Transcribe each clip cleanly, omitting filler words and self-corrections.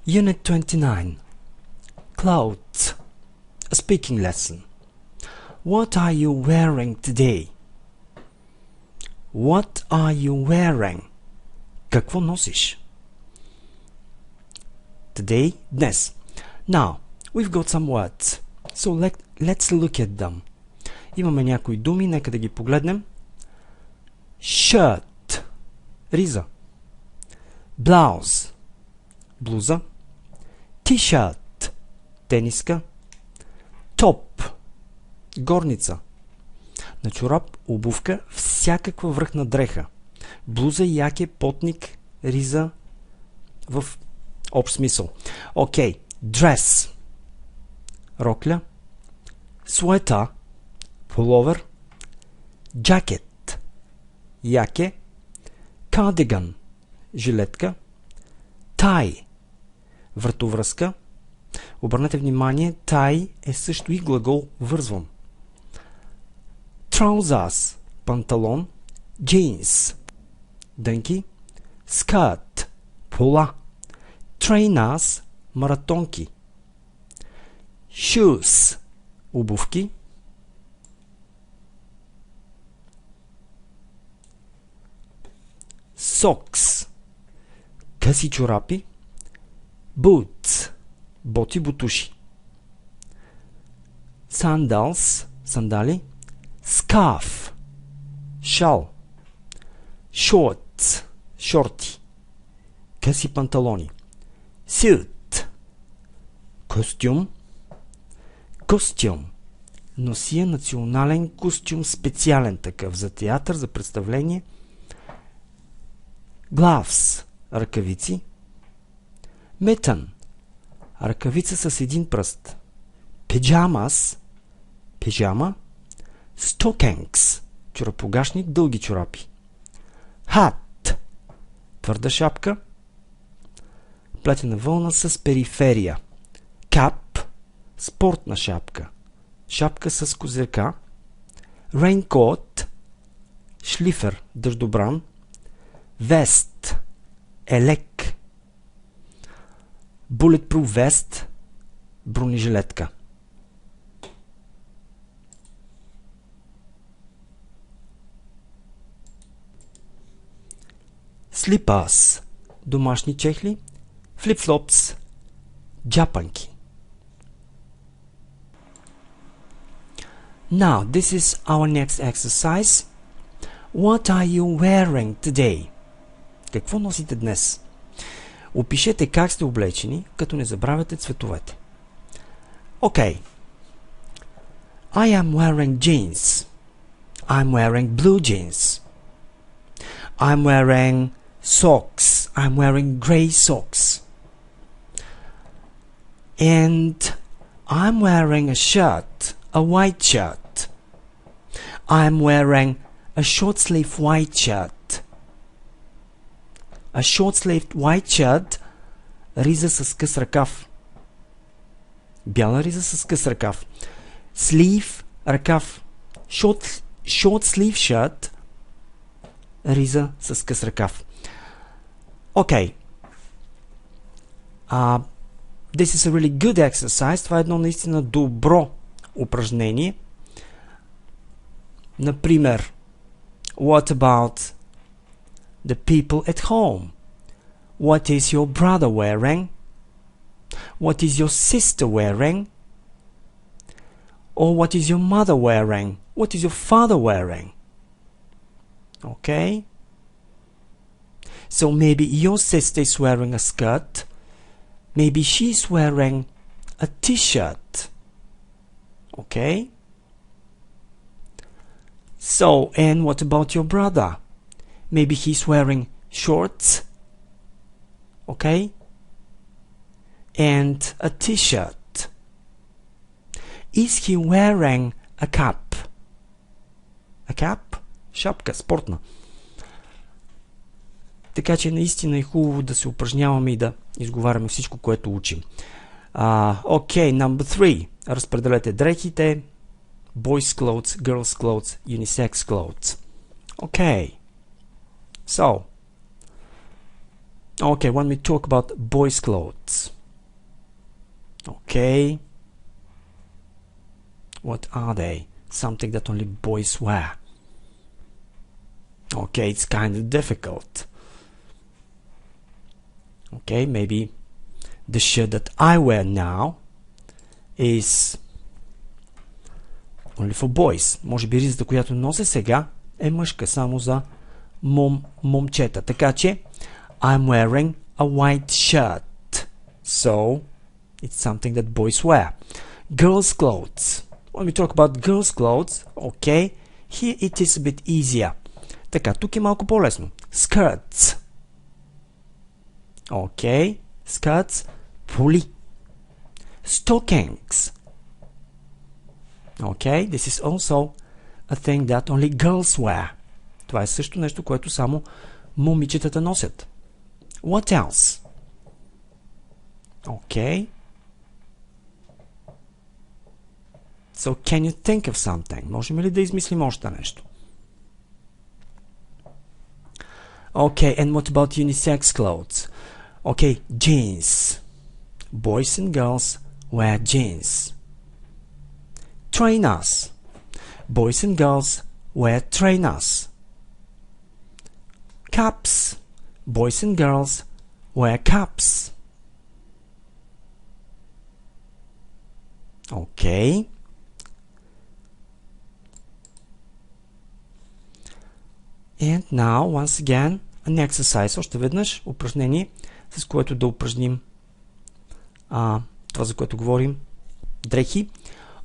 Unit 29. Clothes. A speaking lesson. What are you wearing today? What are you wearing? Какво носиш? Today, днес. Now, we've got some words. So let's look at them. Имаме някои думи, нека да ги погледнем. Shirt. Риза. Blouse. Блуза. T-shirt. Тениска. Top. Горница. На чорап, обувка, всякаква връхна дреха. Блуза, яке, потник, риза в общ смисъл. Окей. Dress. Рокля. Sweater. Пуловер. Jacket. Яке. Cardigan. Жилетка. Tie. Вратовръзка. Обърнете внимание, tie е също и глагол вързвам. Trousers. Панталон. Jeans. Дънки. Skirt. Пола. Trainers. Маратонки. Shoes. Обувки. Socks. Къси чорапи. Boots. Боти, бутуши. Sandals. Сандали. Scarf. Шал. Shorts. Шорти. Къси панталони. Suit. Костюм. Костюм. Нося национален костюм, специален такъв за театър, за представление. Gloves. Ръкавици. Mitten. Ръкавица с един пръст. Pyjamas. Пижама. Stockings. Чорапогашник, дълги чорапи. Hat. Твърда шапка. Плетена вълна с периферия. Cap. Спортна шапка. Шапка с козирка. Raincoat. Шлифер, дъждобран. Vest. Елек. Bulletproof vest. Бронежилетка. Slippers. Домашни чехли. Flip-flops. Джапанки. Now, this is our next exercise. What are you wearing today? Какво носите днес? Опишете как сте облечени, като не забравяте цветовете. Okay. I am wearing jeans. I'm wearing blue jeans. I'm wearing socks. I'm wearing grey socks. And I'm wearing a shirt, a white shirt. I'm wearing a short-sleeved white shirt. A short-sleeved white shirt, риза с къс ръкав. Бяла риза с къс ръкав. Sleeve, ръкав. Short-sleeve shirt, риза с къс ръкав. Okay. This is a really good exercise. Това е едно наистина добро упражнение. Например, what about the people at home? What is your brother wearing? What is your sister wearing? Or what is your mother wearing? What is your father wearing? Okay? So maybe your sister is wearing a skirt. Maybe she's wearing a t-shirt. Okay? So, and what about your brother? Maybe he's wearing shorts. Okay? And a t-shirt. Is he wearing a cap? A cap? Шапка, спортна. Така че наистина е хубаво да се упражняваме и да изговаряме всичко, което учим. Okay, number 3. Разпределете дрехите. Boys clothes, girls clothes, unisex clothes. Okay. So, Okay, when we talk about boys' clothes. Okay. What are they? Something that only boys wear. Okay, it's kind of difficult. Okay, maybe the shirt that I wear now is only for boys. Може би ризата, която нося сега, е мъжка, само за момчета. Така че I'm wearing a white shirt. So it's something that boys wear. Girls' clothes. When we talk about girls' clothes, okay, here it is a bit easier. Така, тук е малко по-лесно. Skirts. Okay, skirts, поли. Stockings. Okay, this is also a thing that only girls wear. Това е също нещо, което само момичетата носят. What else? Okay. So can you think of something? Можем ли да измислим още нещо? Okay, and what about unisex clothes? Okay, jeans. Boys and girls wear jeans. Trainers. Boys and girls wear trainers. Caps. Boys and girls wear caps. Okay. And now, once again, an exercise. Още веднъж упражнение, с което да упражним това, за което говорим. Дрехи.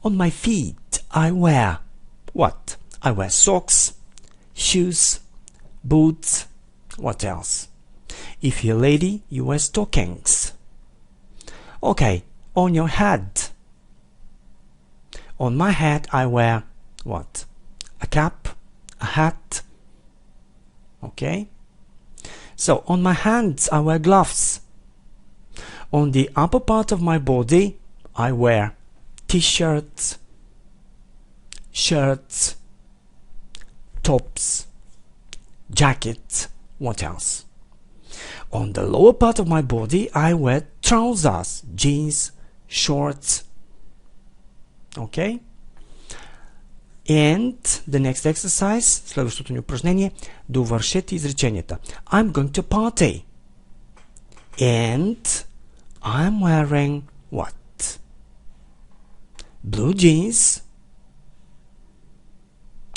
On my feet I wear what? I wear socks, shoes, boots. What else? If you're a lady, you wear stockings. Okay, on your head. On my head I wear what? A cap, a hat. Okay. So on my hands I wear gloves. On the upper part of my body I wear t-shirts, shirts, tops, jackets. What else? On the lower part of my body I wear trousers, jeans, shorts. Okay. And the next exercise, следващото ни упражнение, довършете изреченията. I'm going to party. And I'm wearing what? Blue jeans,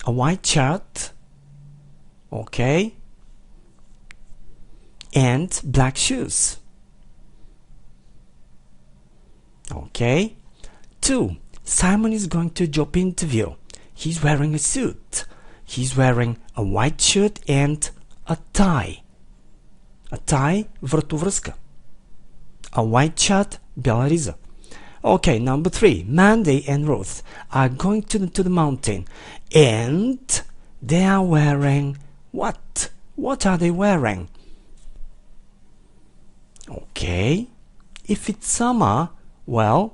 a white shirt, okay, and black shoes. Okay. 2. Simon is going to a job interview. He's wearing a suit. He's wearing a white shirt and a tie. A tie, вратовръзка. A white shirt, бяла риза. Okay, number 3. Mandy and Ruth are going to the mountain. And they are wearing what? What are they wearing? Okay. If it's summer, well,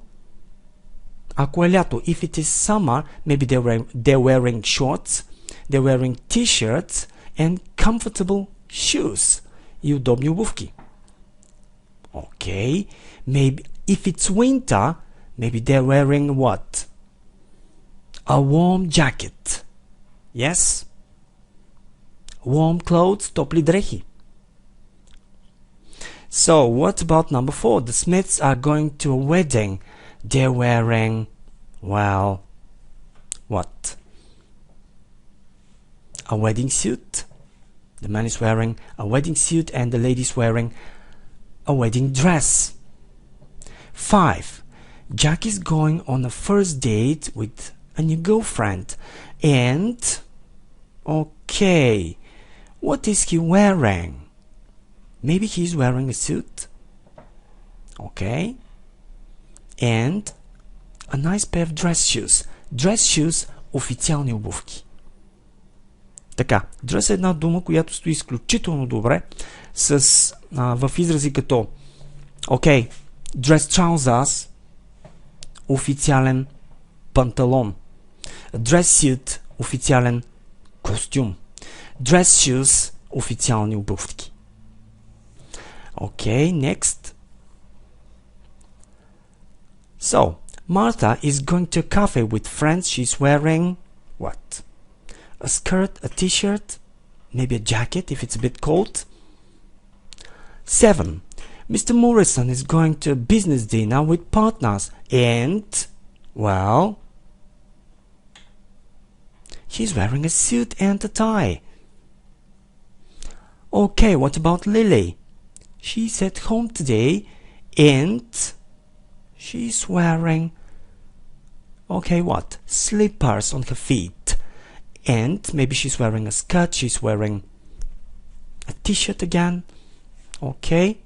ако е лято, if it is summer, maybe they're wearing shorts, they're wearing t-shirts and comfortable shoes. И удобни обувки. Okay. Maybe if it's winter, maybe they're wearing what? A warm jacket. Yes? Warm clothes, топли дрехи. So, what about number 4? The Smiths are going to a wedding. They're wearing, well, what? A wedding suit. The man is wearing a wedding suit and the lady is wearing a wedding dress. 5. Jack is going on a first date with a new girlfriend. And, okay, what is he wearing? Maybe he's wearing a suit. Okay. And a nice pair of dress shoes. Dress shoes, официални обувки. Така, dress е една дума, която стои изключително добре в изрази като okay, dress trousers, официален панталон. Dress suit, официален костюм. Dress shoes, официални обувки. Okay, next. So, Martha is going to a cafe with friends. She's wearing what? A skirt, a t-shirt, maybe a jacket if it's a bit cold. 7. Mr. Morrison is going to a business dinner with partners and, well, he's wearing a suit and a tie. Okay, what about Lily? She's at home today and she's wearing, okay, what? Slippers on her feet. And maybe she's wearing a skirt, she's wearing a t-shirt again. Okay.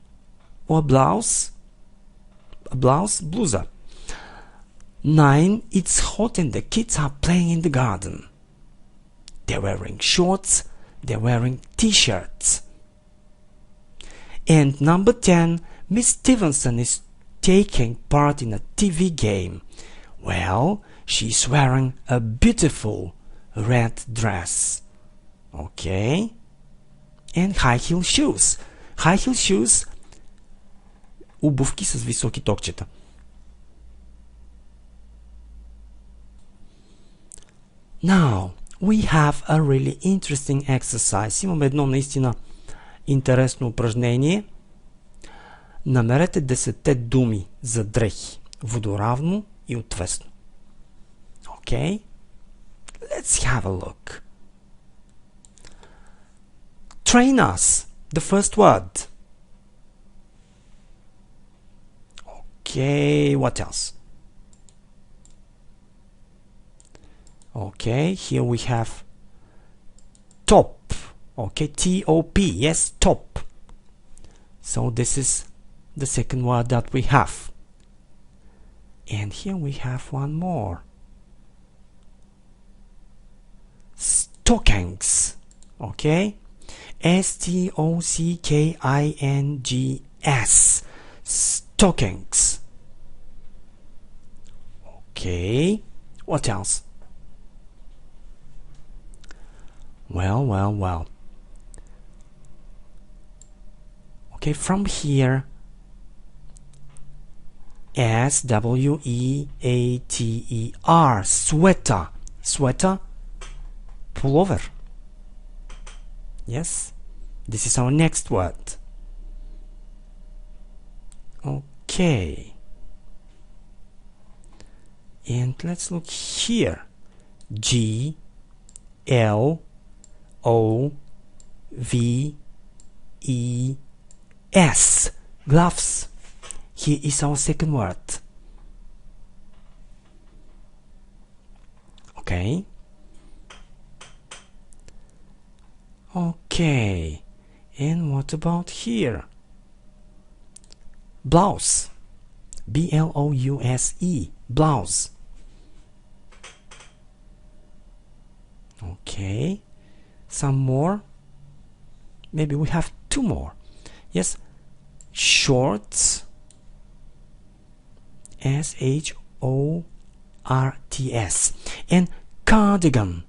Or a blouse. A blouse, blusa. 9. It's hot and the kids are playing in the garden. They're wearing shorts, they're wearing t-shirts. And number 10, Miss Stevenson is taking part in a TV game. Well, she's wearing a beautiful red dress. Okay. And high heel shoes. High heel shoes, обувки с високи токчета. Now, we have a really interesting exercise. Имаме едно наистина интересно упражнение. Намерете 10 думи за дрехи. Водоравно и отвесно. Okay? Let's have a look. Train us. The first word. Okay, what else? Okay, here we have top. Okay, T-O-P. Yes, top. So this is the second word that we have. And here we have one more. Stockings. Okay. S-T-O-C-K-I-N-G-S. Stockings. Okay. What else? Well. Okay, from here, S-W-E-A-T-E-R. Sweater. Sweater. Pullover. Yes, this is our next word. Okay. And let's look here. G-L-O-V-E-S. Gloves. Here is our second word. Okay. Okay, and what about here? Blouse. B-L-O-U-S-E. Blouse. Okay, some more. Maybe we have 2 more. Yes, shorts. S-H-O-R-T-S. And cardigan.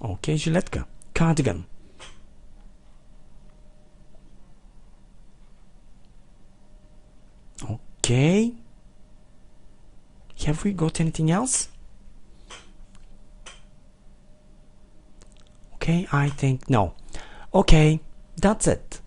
Okay, жилетка. Cardigan. Okay. Have we got anything else? Okay, I think no. Okay, that's it.